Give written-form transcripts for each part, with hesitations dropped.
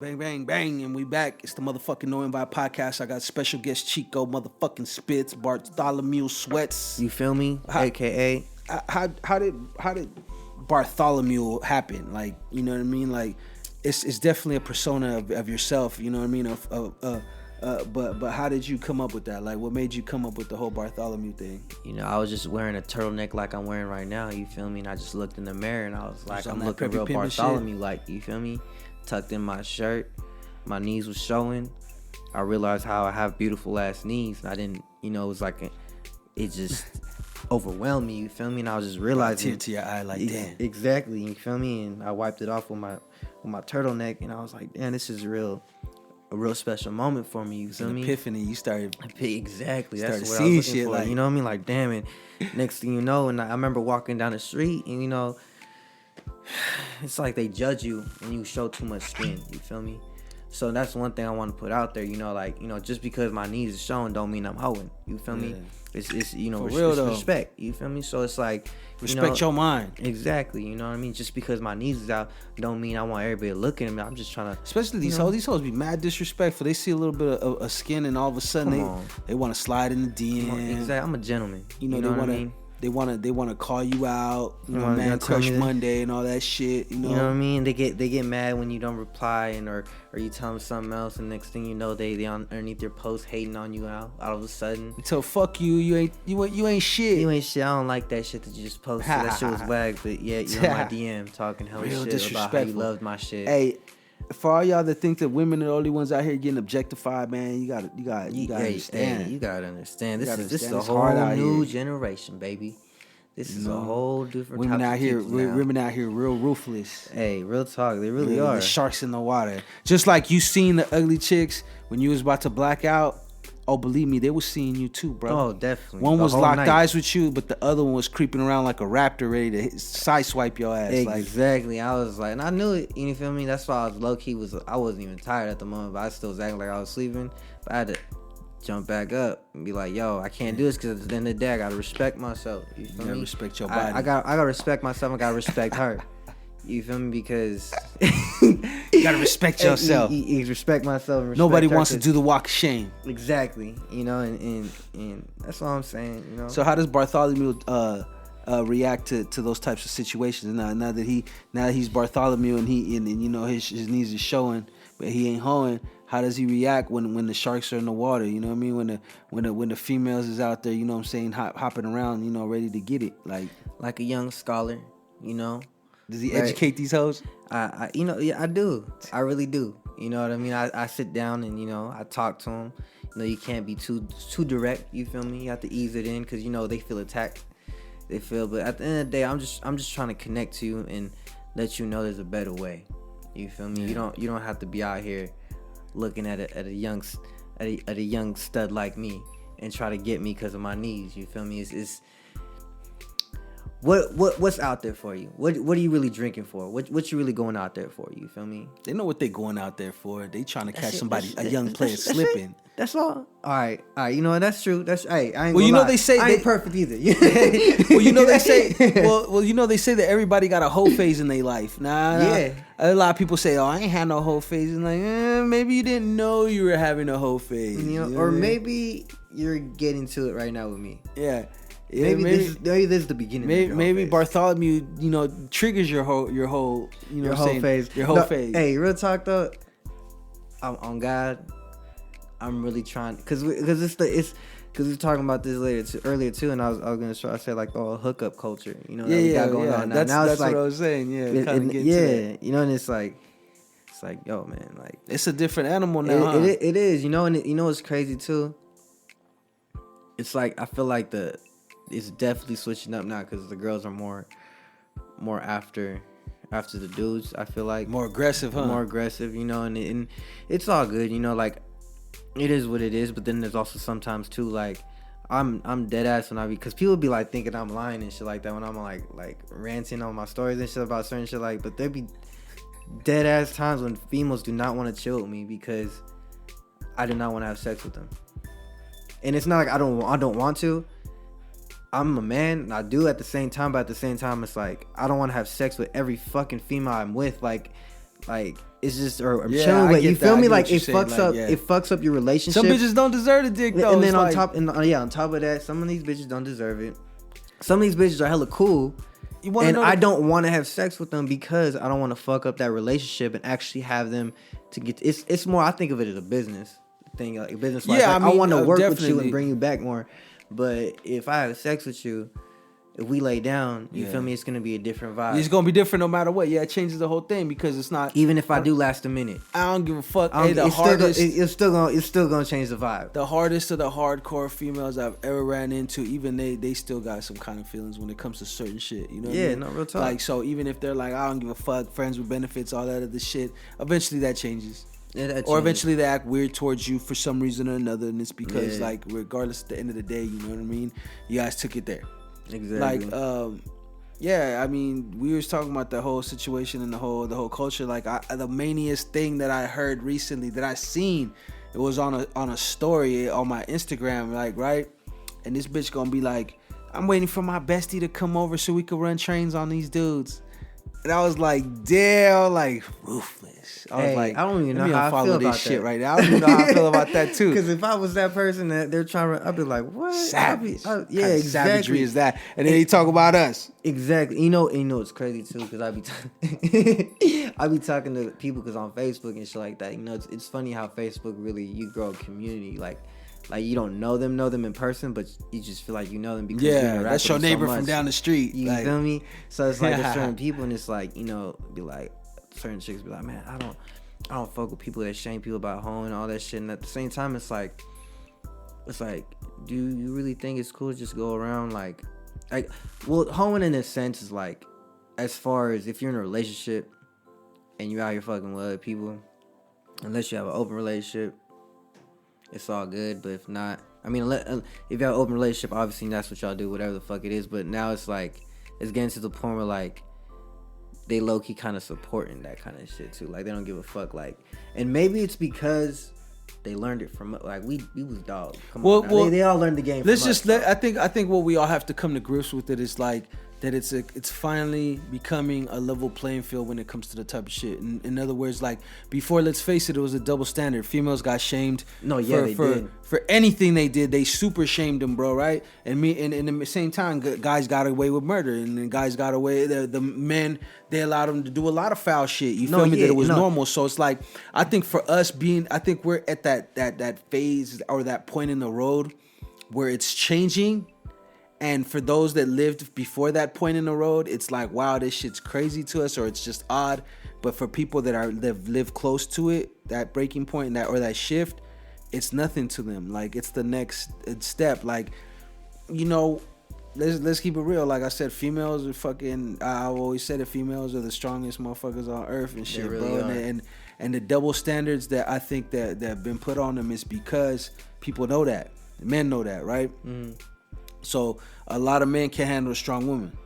Bang, bang, bang, and we back. It's the motherfucking No Invite Podcast. I got special guest Chico motherfucking Spitz, Bartholomew Sweats. You feel me? AKA. How did Bartholomew happen? Like, you know what I mean? Like, it's definitely a persona of yourself. You know what I mean? But how did you come up with that? Like, what made you come up with the whole Bartholomew thing? You know, I was just wearing a turtleneck like I'm wearing right now. You feel me? And I just looked in the mirror and I was like, I'm looking real Bartholomew like. You feel me? Tucked in my shirt, my knees was showing. I realized how I have beautiful ass knees, and I didn't, you know, it was like it just overwhelmed me. You feel me? And I was just realizing, tear to your eye, like damn. Exactly, you feel me? And I wiped it off with my turtleneck, and I was like, damn, this is a real special moment for me. You feel me? Epiphany. You started exactly. That's what seeing I was looking shit. For. Like, you know what I mean? Like, damn it. Next thing you know, and I remember walking down the street, and you know. It's like they judge you and you show too much skin. You feel me? So that's one thing I want to put out there. You know, like, you know, just because my knees is showing don't mean I'm hoeing. You feel me? It's you know, it's respect. You feel me? So it's like respect your mind. Exactly. You know what I mean? Just because my knees is out don't mean I want everybody looking at me. I'm just trying to. Especially these hoes. These hoes be mad disrespectful. They see a little bit of skin and all of a sudden they want to slide in the DM. Exactly. I'm a gentleman. You know what I mean? They want to call you out, you know, man crush Monday and all that shit. You know what I mean? They get mad when you don't reply or you tell them something else, and next thing you know, they underneath your post hating on you out of a sudden. So fuck you, you ain't shit. You ain't shit. I don't like that shit that you just posted. That shit was whack, but yeah, you're on my DM talking hella shit about how you loved my shit. Hey, for all y'all that think that women are the only ones out here getting objectified, man, you gotta understand. Hey, you gotta understand. This is a whole new generation, baby. This is a whole different women out here. Now. Women out here, real ruthless. Hey, real talk, they really are. The sharks in the water. Just like you seen the ugly chicks when you was about to black out. Oh, believe me, they was seeing you too, bro. Oh, definitely. One was locked eyes with you, but the other one was creeping around like a raptor, ready to sideswipe your ass. Exactly. I was like, and I knew it. You feel me? That's why I was low key. I wasn't even tired at the moment, but I still was acting like I was sleeping. But I had to jump back up and be like, yo, I can't do this because at the end of the day, I gotta respect myself. You feel me? Respect your body. I gotta respect myself. I gotta respect her. You feel me? Because you gotta respect yourself. You respect myself. And respect Nobody her wants to do the walk of shame. Exactly. You know, and that's all I'm saying. You know. So how does Bartholomew react to those types of situations now that he's Bartholomew and you know his knees is showing, but he ain't hoeing? How does he react when the sharks are in the water? You know what I mean? When the females is out there, you know what I'm saying, hopping around, you know, ready to get it, like a young scholar, you know. Does he educate these hoes? I do. I really do. You know what I mean? I sit down and, you know, I talk to them. You know, you can't be too direct. You feel me? You have to ease it in because, you know, they feel attacked. But at the end of the day, I'm just trying to connect to you and let you know there's a better way. You feel me? Yeah. You don't have to be out here looking at a young stud like me and try to get me because of my knees. You feel me? It's what's out there for you? What are you really drinking for? What you really going out there for? You feel me? They know what they going out there for. They trying to catch a young player slipping. That's all. All right. You know that's true. That's I ain't. Well, you know lie. They say I ain't perfect either. Well, you know they say. Well, you know they say that everybody got a hoe phase in their life. Nah. A lot of people say, "Oh, I ain't had no hoe phase." And like, maybe you didn't know you were having a hoe phase. You know, or maybe you're getting to it right now with me. Yeah. Yeah, maybe this is the beginning. Maybe Bartholomew, you know, triggers your whole, you know, your whole phase. Phase. Hey, real talk though, I'm on God. I'm really trying because we're talking about this earlier too, and I was gonna try to say like hookup culture, you know, we got going on now. That's what I was saying. Yeah, you know, and it's like yo, man, like it's a different animal now. It is, you know, and you know what's crazy too. It's like I feel like it's definitely switching up now because the girls are more after the dudes. I feel like more aggressive, huh? More aggressive, you know, and it's all good, you know, like it is what it is. But then there's also sometimes too, like I'm dead ass when because people be like thinking I'm lying and shit like that when I'm like ranting on my stories and shit about certain shit but there be dead ass times when females do not want to chill with me because I do not want to have sex with them. And it's not like I don't want to. I'm a man and I do at the same time, but at the same time it's like I don't want to have sex with every fucking female I'm with. Like Like it's just, or I'm Yeah, chilling I with get you. that. Feel I me? get Like what you're it saying, fucks like, up. yeah. It fucks up your relationship. Some bitches don't deserve the dick though. And then It's on like- top, on top of that, some of these bitches don't deserve it. Some of these bitches are hella cool. You wanna And know I don't want to have sex with them because I don't want to fuck up that relationship and actually have them to get. It's more. I think of it as a business thing, like a business. Yeah, like, I mean, want to work with you definitely. and bring you back more. But if I have sex with you, if we lay down, you feel me? It's gonna be a different vibe. It's gonna be different no matter what. Yeah, it changes the whole thing because it's not. Even if I do last a minute, I don't give a fuck. I don't- Hey, it's still gonna change the vibe. the hardest of the hardcore females I've ever ran into, even they still got some kind of feelings when it comes to certain shit. You know what I mean? No, real talk. Like, so even if they're like, I don't give a fuck, friends with benefits, all that other shit, eventually that changes. Yeah, that Or changes. eventually they act weird towards you for some reason or another, and it's because, Yeah. like, regardless at the end of the day, you know what I mean? You guys took it there. Exactly. Like, yeah, I mean, we was talking about the whole situation and the whole culture. Like, the maniest thing that I heard recently that I seen, it was on a story on my Instagram, like, right? And this bitch gonna be like, I'm waiting for my bestie to come over so we could run trains on these dudes. And I was like, damn, like, ruthless. I was like, I don't even know let me how I unfollow feel this about shit that. right now. I don't even know how I feel about that too. Because if I was that person that they're trying to, I'd be like, what? Savage. Yeah, Kind of exactly. savagery is that? And then he talk about us. Exactly. You know it's crazy too, because I be talking to people because on Facebook and shit like that. You know, it's funny how Facebook really, you grow a community. Like you don't know them in person, but you just feel like you know them because you interact that's with your them so neighbor much. from down the street. You like, feel me? So it's like there's certain people, and it's like, you know, be like certain chicks be like, man, I don't fuck with people that shame people about hoeing and all that shit. And at the same time, it's like, do you really think it's cool to just go around like, well, hoeing in a sense is like, as far as if you're in a relationship and you're out here fucking with other people, unless you have an open relationship, it's all good. But if not, I mean, if you have an open relationship, obviously that's what y'all do, whatever the fuck it is. But now it's like, it's getting to the point where like, they low-key kind of supporting that kind of shit too. Like, they don't give a fuck. Like, and maybe it's because they learned it from, like, we was dogs. Come on now. They all learned the game let's from just us, I think what we all have to come to grips with it is like that it's finally becoming a level playing field when it comes to the type of shit. In other words, like, before, let's face it, it was a double standard. Females got shamed for anything they did. They super shamed them, bro, right? And in the same time, guys got away with murder, and then guys got away, the men, they allowed them to do a lot of foul shit. You feel me? That it was normal. So it's like, I think for us I think we're at that phase or that point in the road where it's changing. And for those that lived before that point in the road, it's like, wow, this shit's crazy to us, or it's just odd. But for people that live close to it, that breaking point, or that shift, it's nothing to them. Like, it's the next step. Like, you know, let's keep it real. Like I said, females are fucking. I've always said it. Females are the strongest motherfuckers on earth and shit, really bro. And the double standards that I think that have been put on them is because people know that. Men know that, right? Mm-hmm. So a lot of men can't handle a strong woman.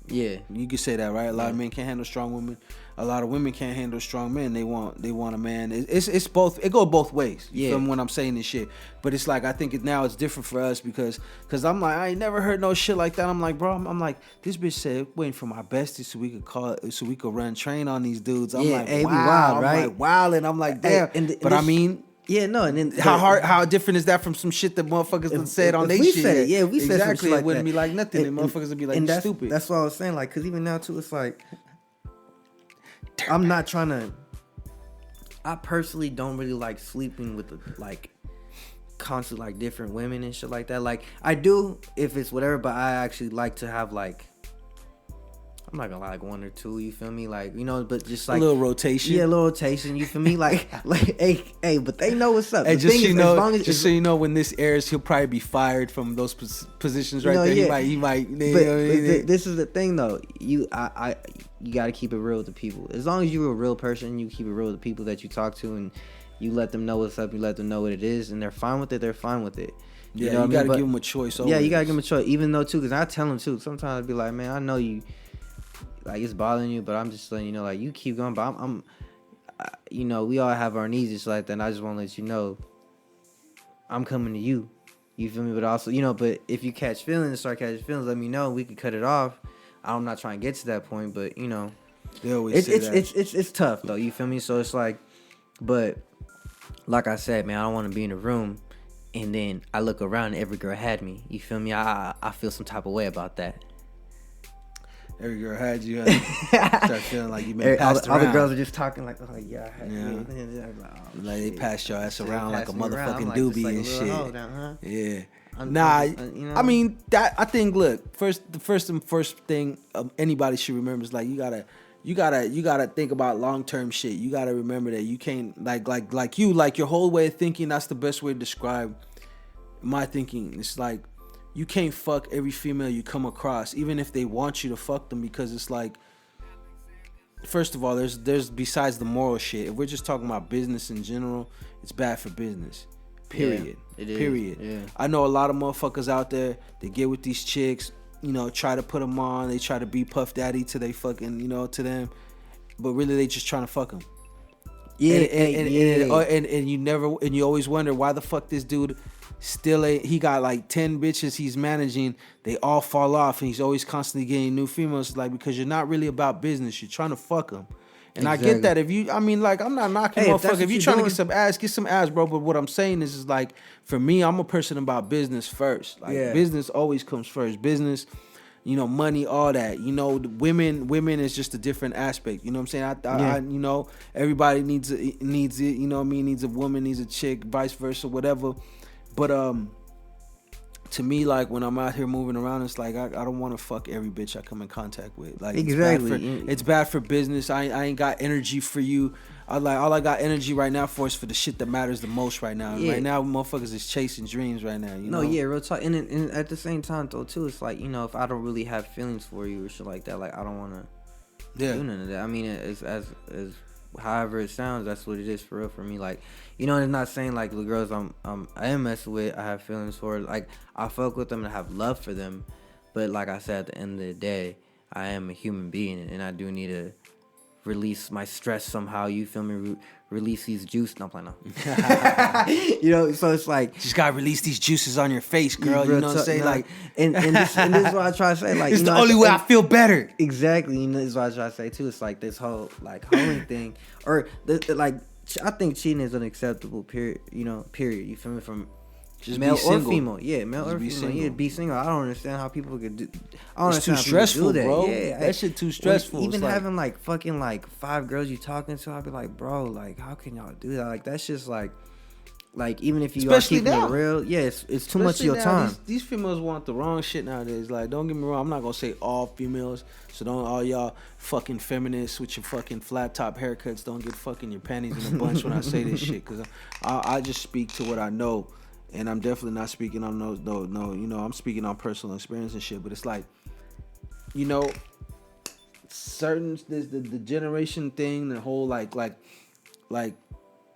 Yeah, you could say that, right? A lot of men can't handle strong women. A lot of women can't handle strong men. They want a man. It's both. It goes both ways. You feel me when I'm saying this shit? But it's like, I think now it's different for us because I'm like, I ain't never heard no shit like that. I'm like, bro, I'm like, this bitch said waiting for my bestie so we could run train on these dudes. I'm like, wow, wild, right? I'm like, wild, and I'm like, damn. But I mean. Yeah, no, and then how different is that from some shit that motherfuckers said on their shit? Said it, yeah, we said exactly. Some shit like it wouldn't that. be like nothing. And motherfuckers would be like, that's stupid. That's what I was saying. Like, because even now too, it's like, I'm not trying to. I personally don't really like sleeping with constant like different women and shit like that. Like, I do if it's whatever, but I actually like to have like, I'm not gonna lie, like one or two, you feel me? Like, you know, but just like a little rotation. Yeah, a little rotation, you feel me? like, hey, but they know what's up. Hey, the just thing so is, you know, as long as, just so you know, when this airs, he'll probably be fired from those positions right there. Yeah. He might. But this is the thing, though. You gotta keep it real with the people. As long as you're a real person, you keep it real with the people that you talk to, and you let them know what's up. You let them know what it is, and they're fine with it. They're fine with it. You know, you gotta give them a choice. Yeah, you gotta give them a choice. Even though too, because I tell them too. Sometimes I'd be like, man, I know you. Like, it's bothering you, but I'm just letting you know, like, you keep going. But I'm you know, we all have our needs just like that. And I just want to let you know, I'm coming to you. You feel me? But also, you know, but if you start catching feelings, let me know. We can cut it off. I'm not trying to get to that point, but, you know. They always say that. It's tough though. You feel me? So it's like, but like I said, man, I don't want to be in a room and then I look around and every girl had me. You feel me? I feel some type of way about that. Every girl had you. Start feeling like you've been passed around. All the girls are just talking like, oh yeah, I had you. Like they passed your ass around like a motherfucking like, doobie like and shit. Hold down, huh? Yeah. You know? I mean that. I think. Look, the first thing anybody should remember is like you gotta think about long term shit. You gotta remember that you can't like your whole way of thinking. That's the best way to describe my thinking. It's like you can't fuck every female you come across, even if they want you to fuck them, because it's like, first of all, there's besides the moral shit. If we're just talking about business in general, it's bad for business. Period. Yeah, it is. Period. Yeah. I know a lot of motherfuckers out there. They get with these chicks, you know, try to put them on. They try to be Puff Daddy to they fucking, you know, to them, but really they just trying to fuck them. Yeah, and you never, and you always wonder why the fuck this dude still ain't. He got like 10 bitches he's managing. They all fall off, and he's always constantly getting new females. Like, because you're not really about business. You're trying to fuck them. And exactly. I get that. If you, I mean, like, I'm not knocking motherfucker. If you're trying to get some ass, bro. But what I'm saying is like, for me, I'm a person about business first. Like, business always comes first. Business, you know, money, all that. You know, women is just a different aspect. You know what I'm saying? I you know, everybody needs it. You know what I mean? Needs a woman, needs a chick, vice versa, whatever. But to me, like, when I'm out here moving around, it's like I don't want to fuck every bitch I come in contact with. Like, exactly, it's bad for business. I ain't got energy for you. All I got energy right now for is for the shit that matters the most right now. Yeah. Right now, motherfuckers is chasing dreams right now. You know? Yeah, real talk. And at the same time, though, too, it's like, you know, if I don't really have feelings for you or shit like that, like, I don't want to do none of that. I mean, it's as however it sounds, that's what it is for real for me. Like, you know, it's not saying like the girls I am messing with, I have feelings for. Like, I fuck with them and I have love for them, but like I said, at the end of the day, I am a human being and I do need to release my stress somehow. You feel me? Release these juices. No, I'm playing now. You know, so it's like, just gotta release these juices on your face, girl. You know what I'm saying? Like, and this is what I try to say. Like, it's you know, the only way I feel better. Exactly. You know, this is what I try to say too. It's like this whole like hoeing thing, or like, I think cheating is unacceptable. Period. You know. Period. You feel me? From just male or female. Yeah, male or female. Single. Yeah, be single. I don't understand how people could do. I don't it's too stressful, that. bro. Yeah, that shit too stressful. Even having like fucking like 5 girls you talking to, I'd be like, bro, like, how can y'all do that? Like, that's just like even if you are keeping it real, it's too much of your time. These females want the wrong shit nowadays. Like, don't get me wrong, I'm not gonna say all females, so don't all y'all fucking feminists with your fucking flat top haircuts don't get fucking your panties in a bunch when I say this shit, because I just speak to what I know. And I'm definitely not speaking on no, you know, I'm speaking on personal experience and shit. But it's like, you know, the generation thing, the whole like,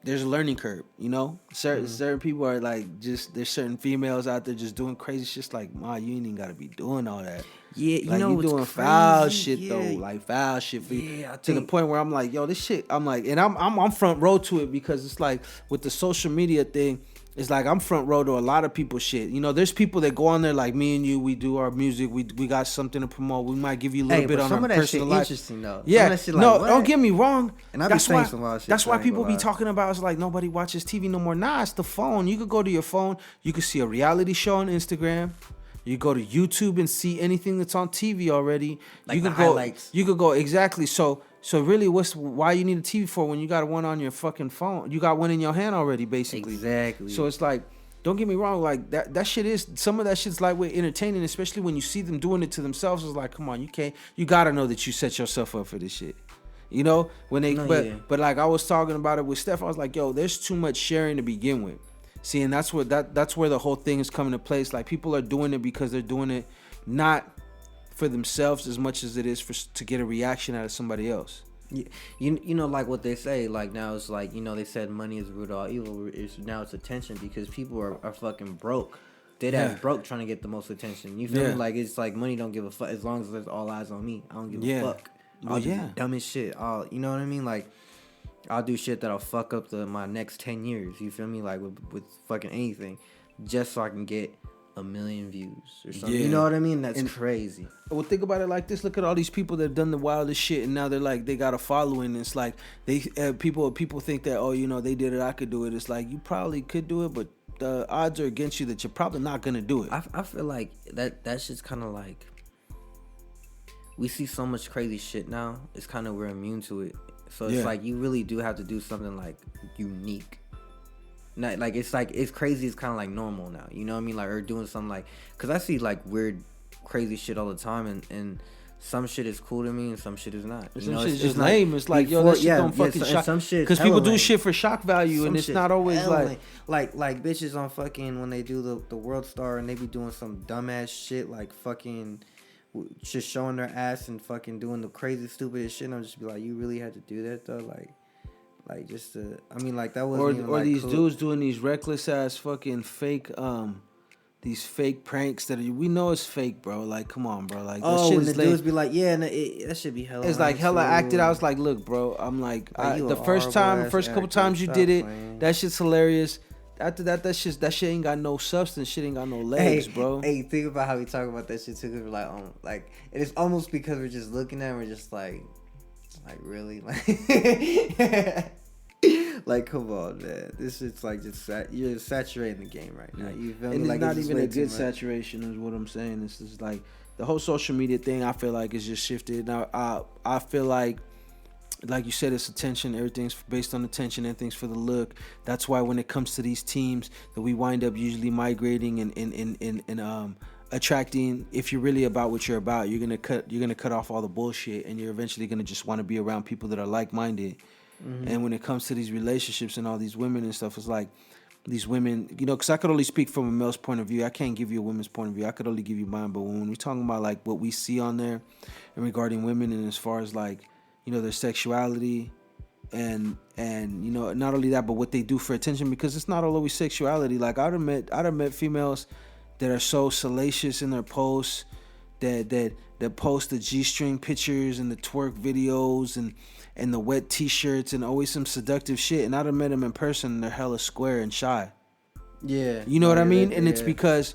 there's a learning curve, you know. Certain people are like, just there's certain females out there just doing crazy shit. Like, ma, you ain't even gotta be doing all that. Yeah, you like, know, you doing crazy. Foul shit though, like foul shit for you. To the point where I'm like, yo, this shit. I'm like, and I'm front row to it, because it's like with the social media thing. It's like I'm front row to a lot of people's shit. You know, there's people that go on there like me and you. We do our music. We got something to promote. We might give you a little bit on our personal life. Interesting though. Yeah, shit no, like, don't get me wrong. And I be saying some wild shit. That's why people be talking about it's like nobody watches TV no more. Nah, it's the phone. You could go to your phone. You could see a reality show on Instagram. You go to YouTube and see anything that's on TV already. Like you could the highlights. You could go exactly. So really, why you need a TV for when you got one on your fucking phone? You got one in your hand already, basically. Exactly. So it's like, don't get me wrong, like that shit is, some of that shit's lightweight entertaining, especially when you see them doing it to themselves. It's like, come on, you gotta know that you set yourself up for this shit. You know, when they, but like I was talking about it with Steph, I was like, yo, there's too much sharing to begin with. See, and that's where the whole thing is coming to place. Like, people are doing it because they're doing it not for themselves as much as it is to get a reaction out of somebody else. You know, like what they say, like now it's like, you know, they said money is the root of all evil. Now it's attention, because people are fucking broke. They're broke trying to get the most attention. You feel me? Like, it's like money don't give a fuck as long as there's all eyes on me. I don't give a fuck. I'll do dumbest shit. You know what I mean? Like, I'll do shit that'll fuck up my next 10 years. You feel me? Like with fucking anything, just so I can get 1 million views or something. You know what I mean? That's crazy. Well, think about it like this. Look at all these people that have done the wildest shit, and now they're like, they got a following. It's like people think that, oh, you know, they did it, I could do it. It's like, you probably could do it, but the odds are against you that you're probably not gonna do it. I feel like that's just kind of like, we see so much crazy shit now. It's kind of, we're immune to it. So it's like, you really do have to do something like unique. Not like, it's crazy. It's kind of like normal now. You know what I mean? Like, or doing something like, cause I see like weird, crazy shit all the time, and some shit is cool to me and some shit is not. Some shit is just lame. It's like, yo, that shit don't fucking shock. Some shit, because people do shit for shock value, and it's not always like bitches on fucking, when they do the World Star and they be doing some dumbass shit like fucking just showing their ass and fucking doing the crazy stupidest shit. And I'm just be like, you really had to do that though, like just to, I mean, like, that wasn't even, or like, these cool. dudes doing these reckless ass fucking fake these fake pranks that we know it's fake, bro. Like, come on, bro. Like, that shit when is the dudes be like, yeah, that should be hella. It's like hella acted. I was like, look, bro. I'm like the first couple times you did it, that shit's hilarious. After that shit ain't got no substance. Shit ain't got no legs, bro. Hey, think about how we talk about that shit too. Cause we're like, and it's almost because we're just looking at it, we're just like really, like, like, come on, man. This shit's like just you're saturating the game right now. You feel me? And like, it's not even a good saturation, is what I'm saying. It's just like the whole social media thing. I feel like is just shifted now. I feel like you said, it's attention. Everything's based on attention. Everything's for the look. That's why when it comes to these teams, that we wind up usually migrating and attracting. If you're really about what you're about, you're gonna cut off all the bullshit, and you're eventually gonna just want to be around people that are like-minded. Mm-hmm. And when it comes to these relationships and all these women and stuff, it's like these women, you know, because I could only speak from a male's point of view. I can't give you a woman's point of view. I could only give you mine. But when we're talking about like what we see on there and regarding women, and as far as like, you know, their sexuality and you know, not only that, but what they do for attention, because it's not always sexuality. Like, I've met females that are so salacious in their posts that post the G-string pictures and the twerk videos and the wet t-shirts and always some seductive shit. And I've met them in person, and they're hella square and shy. Yeah. You know what I mean? And it's because,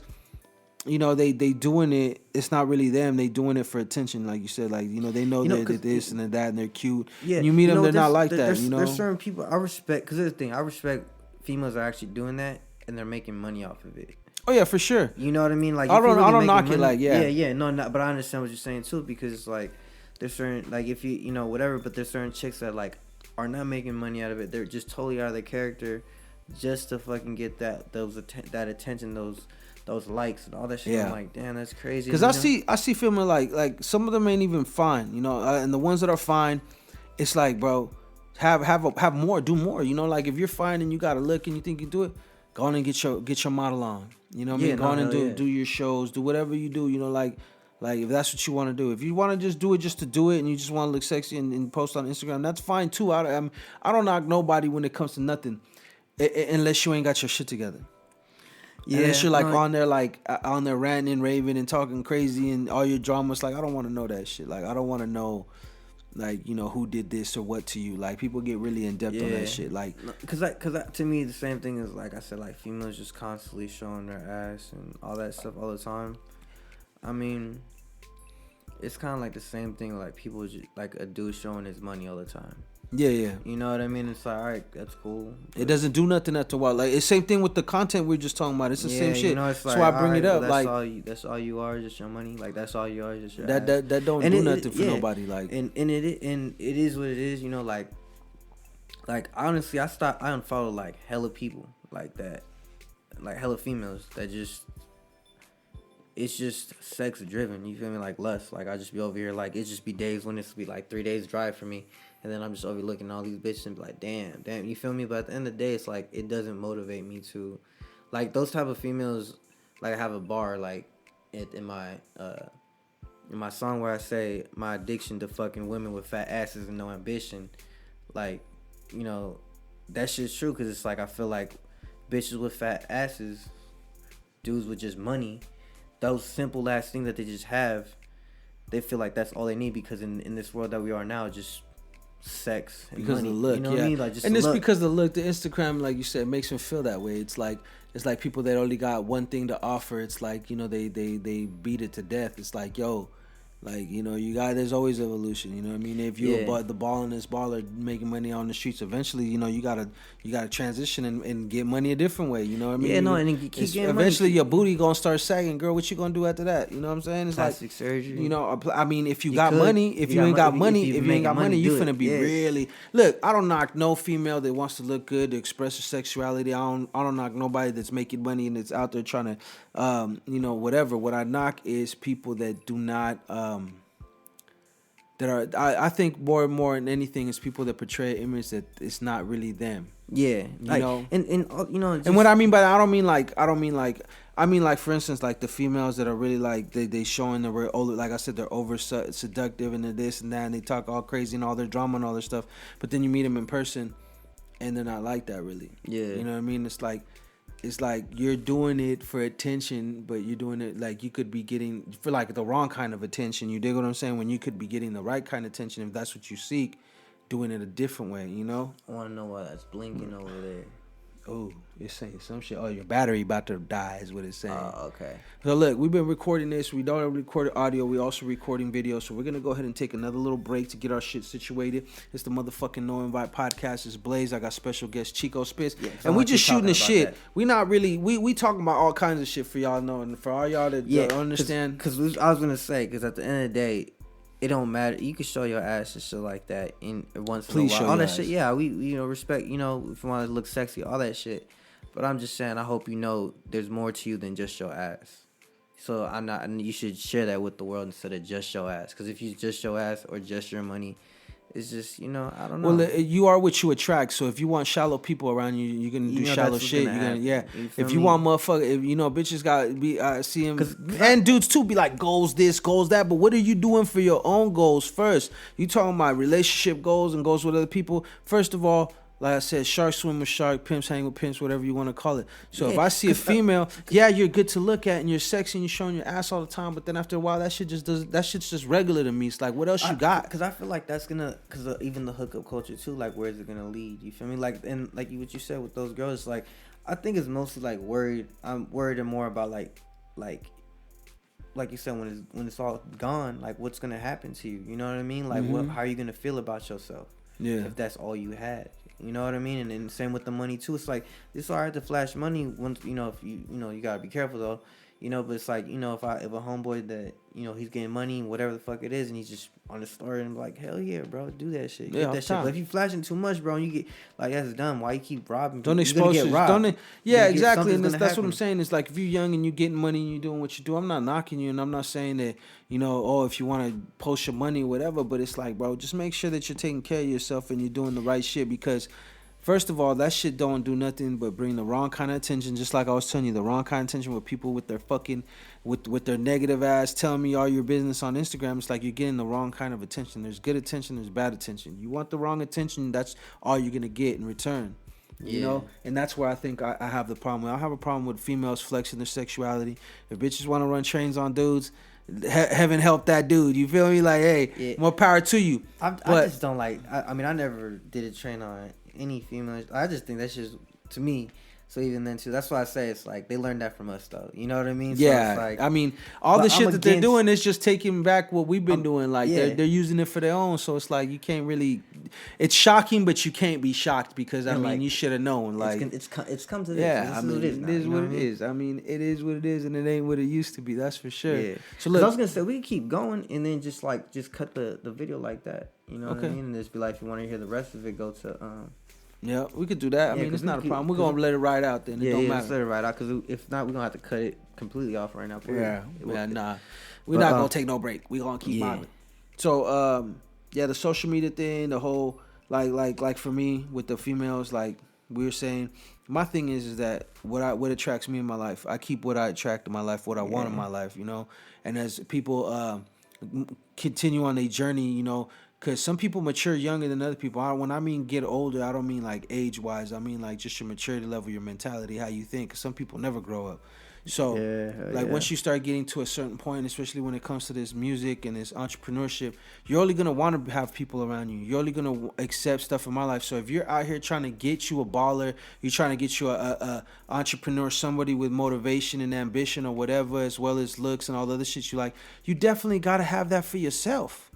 you know, they doing it. It's not really them. They doing it for attention, like you said. Like, you know, they know they're this and they're that, and they're cute. Yeah. And you meet them, they're not like that. You know, there's certain people I respect, because there's the thing. I respect females are actually doing that, and they're making money off of it. Oh yeah, for sure. You know what I mean? Like, I don't knock it. Like, but I understand what you're saying too, because it's like there's certain, like, if you know whatever, but there's certain chicks that like are not making money out of it. They're just totally out of their character, just to fucking get that attention, those likes and all that shit. Yeah. I'm like, damn, that's crazy. Because I see filming like some of them ain't even fine, you know, and the ones that are fine, it's like, bro, have more, do more. You know, like, if you're fine and you got to look and you think you do it, go on and get your model on. You know what I mean? Go on and do your shows, do whatever you do. You know, like if that's what you want to do. If you want to just do it just to do it, and you just want to look sexy and post on Instagram, that's fine too. I don't knock nobody when it comes to nothing, unless you ain't got your shit together. Yeah, unless you're on there ranting and raving and talking crazy and all your dramas. Like, I don't want to know that shit. Like, I don't want to know, like, you know, who did this or what to you. Like, people get really in depth on that shit. Like, cause to me, the same thing is, like I said, like, females just constantly showing their ass and all that stuff all the time. I mean, it's kind of like the same thing. Like, people just, like, a dude showing his money all the time. Yeah. You know what I mean? It's like, all right, that's cool. It doesn't do nothing after a while. Like, it's the same thing with the content we are just talking about. It's the same shit. You know, it's like, that's why I bring it up. Like, that's all you are, just your money. Like, that's all you are, just your ass. That don't do nothing for nobody. Like, and it is what it is. You know, like honestly, I unfollow like hella people like that, like hella females that just. It's just sex driven, you feel me? Like, lust. Like, I just be over here, like, it just be days when it's be like 3 days drive for me, and then I'm just over here looking at all these bitches and be like, damn, you feel me? But at the end of the day, it's like, it doesn't motivate me to, like, those type of females. Like, I have a bar, like, in my song where I say my addiction to fucking women with fat asses and no ambition. Like, you know, that shit's true, because it's like, I feel like bitches with fat asses, dudes with just money, those simple ass things that they just have, they feel like that's all they need, because in this world that we are now, just sex and because money. Of the look, you know what I mean? Like, just and it's look. Because the look, the Instagram, like you said, makes them feel that way. It's like it's like people that only got one thing to offer. It's like, you know, they beat it to death. It's like, yo, like, you know, there's always evolution. You know what I mean? If you're the balling baller making money on the streets, eventually, you know, you gotta transition and get money a different way. You know what I mean? Yeah, no, and keep getting eventually money. your booty gonna start sagging, girl. What you gonna do after that? You know what I'm saying? It's plastic surgery. You know, I mean, if you got money, if you ain't got money, you finna be really. Look, I don't knock no female that wants to look good to express her sexuality. I don't knock nobody that's making money and that's out there trying to, you know, whatever. What I knock is people that do not. That are, I think more than anything is people that portray an image that it's not really them. Yeah, you know, and you know, and what I mean by that, I mean like for instance, like the females that are really like they showing that we're older, like I said, they're over seductive and they're this and that, and they talk all crazy and all their drama and all their stuff, but then you meet them in person, and they're not like that really. Yeah, you know what I mean? It's like you're doing it for attention, but you're doing it like you could be getting for like the wrong kind of attention. You dig what I'm saying? When you could be getting the right kind of attention if that's what you seek, doing it a different way, you know? I want to know why that's blinking over there. Oh, it's saying some shit. Oh, your battery about to die is what it's saying. Oh, okay. So look, we've been recording this. We don't record audio. We also recording video. So we're going to go ahead and take another little break to get our shit situated. It's the motherfucking No Invite Podcast. It's Blaze. I got special guest Chico Spitz. Yeah, and we just shooting the shit. That. We not really, we talking about all kinds of shit for y'all know. And for all y'all that understand. Because I was going to say, because at the end of the day, it don't matter. You can show your ass and shit like that in once in a while. All that shit, yeah. We you know respect. You know if you want to look sexy, all that shit. But I'm just saying, I hope you know there's more to you than just your ass. So and you should share that with the world instead of just your ass. Because if you just your ass or just your money, it's just, you know, I don't know. Well, you are what you attract. So if you want shallow people around you, you're gonna do shallow shit. You're gonna, yeah. If you want motherfucker, if you know, bitches got be see him and dudes too be like goals this, goals that. But what are you doing for your own goals first? You talking about relationship goals and goals with other people. First of all, like I said, sharks swim with shark, pimps hang with pimps, whatever you want to call it. So if I see a female, you're good to look at and you're sexy and you're showing your ass all the time, but then after a while, that shit's just regular to me. It's like, what else you got? Because I feel like that's gonna, because even the hookup culture too, like where is it gonna lead? You feel me? Like, and like what you said with those girls, like I think it's mostly like worried. I'm worried more about like you said, when it's all gone, like what's gonna happen to you? You know what I mean? Like how are you gonna feel about yourself? Yeah. If that's all you had. You know what I mean? And then same with the money too. It's like it's alright to flash money once, you know, if you know, you gotta be careful though. You know, but it's like, you know, if a homeboy that, you know, he's getting money, whatever the fuck it is, and he's just on the story and I'm like, hell yeah, bro, do that shit. Get that shit. But if you flashing too much, bro, and you get like, that's dumb. Why you keep robbing? Don't expose shit. Yeah, exactly. And that's what I'm saying. It's like if you're young and you're getting money and you're doing what you do, I'm not knocking you, and I'm not saying that, you know, oh, if you want to post your money or whatever, but it's like, bro, just make sure that you're taking care of yourself and you're doing the right shit, because first of all, that shit don't do nothing but bring the wrong kind of attention. Just like I was telling you, the wrong kind of attention with people with their fucking, with their negative ass telling me all your business on Instagram. It's like you're getting the wrong kind of attention. There's good attention, there's bad attention. You want the wrong attention, that's all you're going to get in return. You know? And that's where I think I have the problem. I have a problem with females flexing their sexuality. If bitches want to run trains on dudes, heaven help that dude. You feel me? Like, hey, more power to you. I just don't like, I mean, I never did a train on any female. I just think that's just, to me. So even then too, that's why I say it's like they learned that from us though. You know what I mean? So yeah. It's like, I mean, all the shit that they're doing is just taking back what we've been doing. Like they're using it for their own. So it's like you can't really. It's shocking, but you can't be shocked because I mean, like, you should have known. Like it's come to this. Yeah, I mean, it is what it is. I mean, it is what it is, and it ain't what it used to be. That's for sure. Yeah. So look, I was gonna say we can keep going and then just cut the video like that. You know what I mean? And just be like, if you want to hear the rest of it, go to Yeah, we could do that. I mean, it's not a problem. We're going to let it ride out then. It don't matter. Let's let it ride out, because if not, we're going to have to cut it completely off right now. Nah. We're not going to take no break. We're going to keep mobbing. So, the social media thing, the whole, like for me, with the females, like we were saying, my thing is that what attracts me in my life, I keep what I attract in my life, what I want in my life, you know? And as people continue on their journey, you know, because some people mature younger than other people. When I mean get older, I don't mean like age-wise. I mean like just your maturity level, your mentality, how you think. 'Cause some people never grow up. So, Yeah, once you start getting to a certain point, especially when it comes to this music and this entrepreneurship, you're only gonna want to have people around you. You're only gonna accept stuff in my life. So if you're out here trying to get you a baller, you're trying to get you a entrepreneur, somebody with motivation and ambition or whatever, as well as looks and all the other shit you like, you definitely gotta have that for yourself.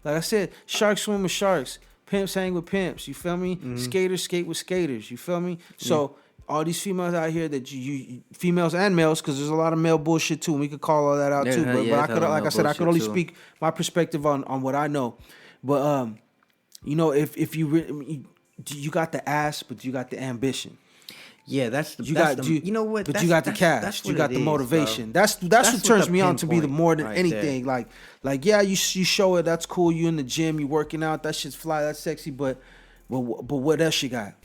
Like I said, sharks swim with sharks. Pimps hang with pimps. You feel me? Mm-hmm. Skaters skate with skaters. You feel me? So all these females out here that you females and males, because there's a lot of male bullshit too, and we could call all that out too. But I could, like I said, I could only speak my perspective on what I know. But if you got the ass, but you got the ambition. Yeah, that's the. You know what? But you got the cash. You got the motivation. Bro. That's what turns me on to be the more than anything. There. Like yeah, you show it. That's cool. You in the gym. You working out. That shit's fly. That's sexy. But what else you got?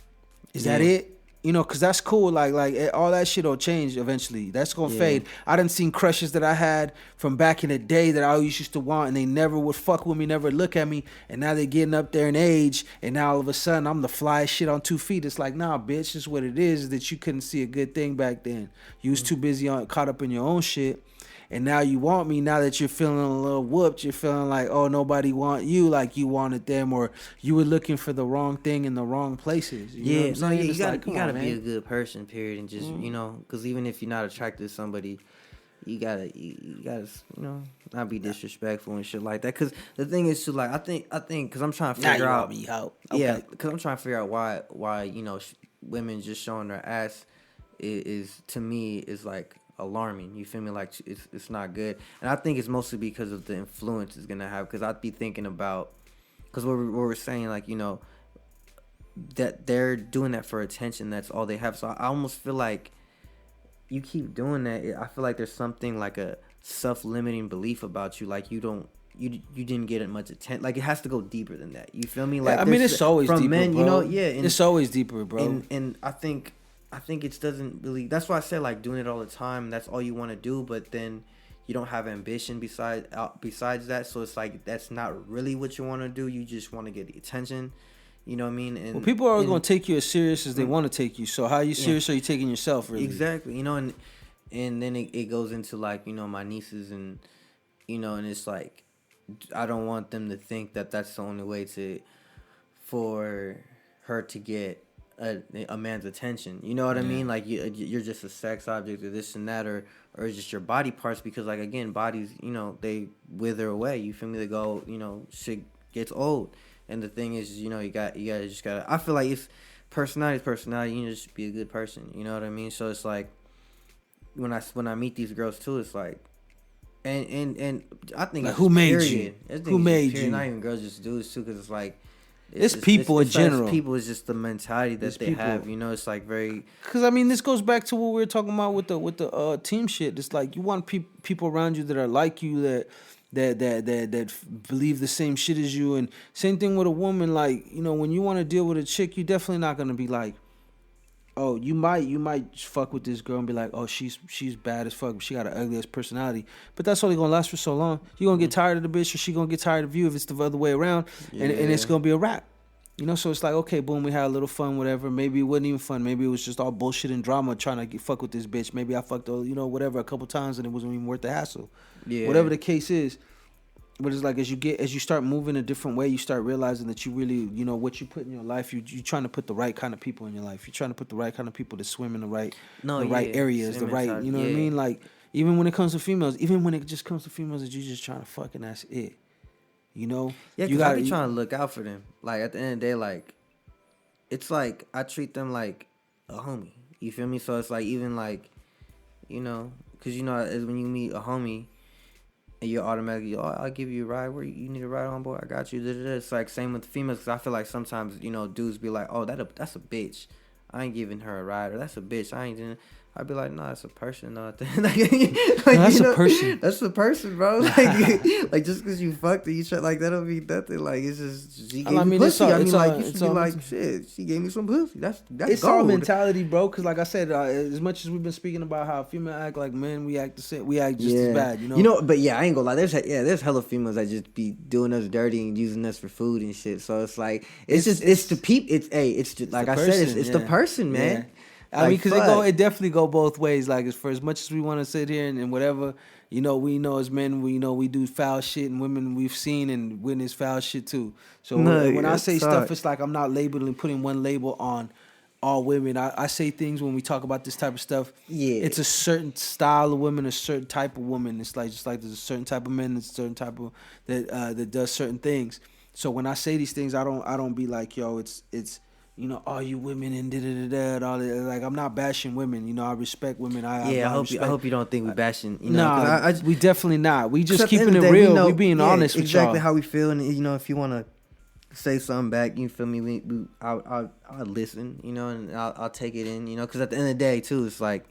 Is that it? You know, cause that's cool. Like all that shit will change eventually. That's gonna fade. I done seen crushes that I had from back in the day that I always used to want, and they never would fuck with me, never look at me. And now they're getting up there in age, and now all of a sudden I'm the flyest shit on 2 feet. It's like, nah, bitch. It's what it is that you couldn't see a good thing back then. You was too busy caught up in your own shit. And now you want me. Now that you're feeling a little whooped, you're feeling like, oh, nobody want you like you wanted them, or you were looking for the wrong thing in the wrong places. You gotta be a good person, period, and just because even if you're not attracted to somebody, you gotta not be disrespectful and shit like that. Because the thing is, too, like I think because I'm trying to figure out, because I'm trying to figure out why women just showing their ass is to me is like alarming. You feel me? Like it's not good, and I think it's mostly because of the influence it's gonna have. Because I'd be thinking about, because what we're saying, like that they're doing that for attention. That's all they have. So I almost feel like you keep doing that. I feel like there's something like a self-limiting belief about you. Like you didn't get it much attention. Like it has to go deeper than that. You feel me? Like it's always from deeper, men, bro. And it's always deeper, bro. And I think it doesn't really. That's why I said like doing it all the time. That's all you want to do, but then you don't have ambition besides that. So it's like that's not really what you want to do. You just want to get the attention. You know what I mean? And people are going to take you as serious as they want to take you. So how serious are you taking yourself? Really? Exactly. And then it goes into like my nieces and and it's like I don't want them to think that that's the only way for her to get a man's attention. You know what I mean? Like you're just a sex object or this and that, or just your body parts, because like again, bodies they wither away. You feel me? They go shit gets old, and the thing is you gotta I feel like it's personality. You just be a good person. You know what I mean? So it's like when I meet these girls too, it's like and I think like, who made you? Who made you? Not even girls, just dudes too, because it's like. It's people in general. People is just the mentality that they have. It's like very. Because this goes back to what we were talking about with the team shit. It's like you want people around you that are like you, that believe the same shit as you, and same thing with a woman. Like when you want to deal with a chick, you're definitely not gonna be like, oh, you might fuck with this girl and be like, oh, she's bad as fuck, she got an ugly ass personality. But that's only gonna last for so long. You're gonna get tired of the bitch, or she gonna get tired of you if it's the other way around, and it's gonna be a wrap. So it's like, okay, boom, we had a little fun, whatever. Maybe it wasn't even fun. Maybe it was just all bullshit and drama trying to fuck with this bitch. Maybe I fucked her, whatever, a couple times and it wasn't even worth the hassle. Yeah. Whatever the case is. But it's like as you start moving a different way, you start realizing that you really, what you put in your life, you're trying to put the right kind of people in your life. You're trying to put the right kind of people to swim in the right areas, what I mean? Like, even when it comes to females, even when it just comes to females that you're just trying to fuck and that's it. Yeah, because I be trying to look out for them. Like, at the end of the day, like, it's like I treat them like a homie. You feel me? So it's like, even like, because when you meet a homie, and you're automatically, I'll give you a ride. Where you need a ride on board? I got you. It's like same with the females, because I feel like sometimes dudes be like, oh, that's a bitch. I ain't giving her a ride, or that's a bitch. I ain't doing. I'd be like, no, that's a person. No, that's a person. That's a person, bro. Like just because you fucked her, you try, like that don't mean nothing. Like it's just she gave me pussy. You should be like, shit. She gave me some pussy. That's it's gold. All mentality, bro. Because like I said, as much as we've been speaking about how female act like men, we act the same. We act just as bad. But yeah, I ain't gonna lie. There's hella females that just be doing us dirty and using us for food and shit. So it's like it's the people. It's just like I said, it's the person, man. I mean, because it definitely go both ways. Like, for as much as we want to sit here and whatever, you know, we know as men, we know we do foul shit, and women we've seen and witnessed foul shit too. So when I say stuff, it's like I'm not labeling, putting one label on all women. I say things when we talk about this type of stuff. Yeah, it's a certain style of woman, a certain type of woman. It's like just like there's a certain type of men, there's a certain type of that does certain things. So when I say these things, I don't be like, yo, it's you know, all you women and da. All that. Like, I'm not bashing women. You know, I respect women. I hope you don't think we bashing. You know, nah, we definitely not. We just keeping it real. We being honest with y'all. Exactly how we feel, and you know, if you want to say something back, you feel me? I'll listen. You know, and I'll take it in. You know, because at the end of the day, too, it's like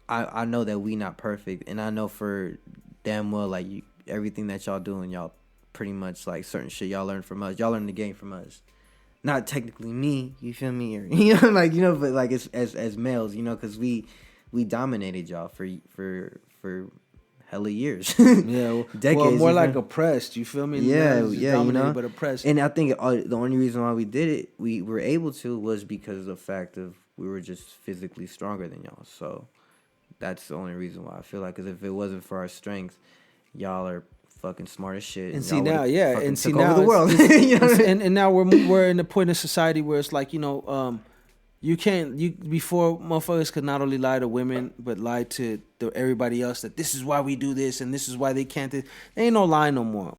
I know that we not perfect, and I know for damn well like everything that y'all doing, y'all pretty much like certain shit y'all learn from us. Y'all learn the game from us. Not technically me, you feel me, or you know, like, you know, but like as males, you know, because we dominated y'all for hella years. Yeah, decades. Well, more like oppressed. You feel me? Yeah, you know, but oppressed. And I think the only reason why we did it, we were able to, was because of the fact of we were just physically stronger than y'all. So that's the only reason why I feel like, because if it wasn't for our strength, y'all are fucking smart as shit. And see now, and see now over the world. You know and now we're in the point of society where it's like, you know, before motherfuckers could not only lie to women but lie to everybody else that this is why we do this and this is why they can't. There ain't no lie no more.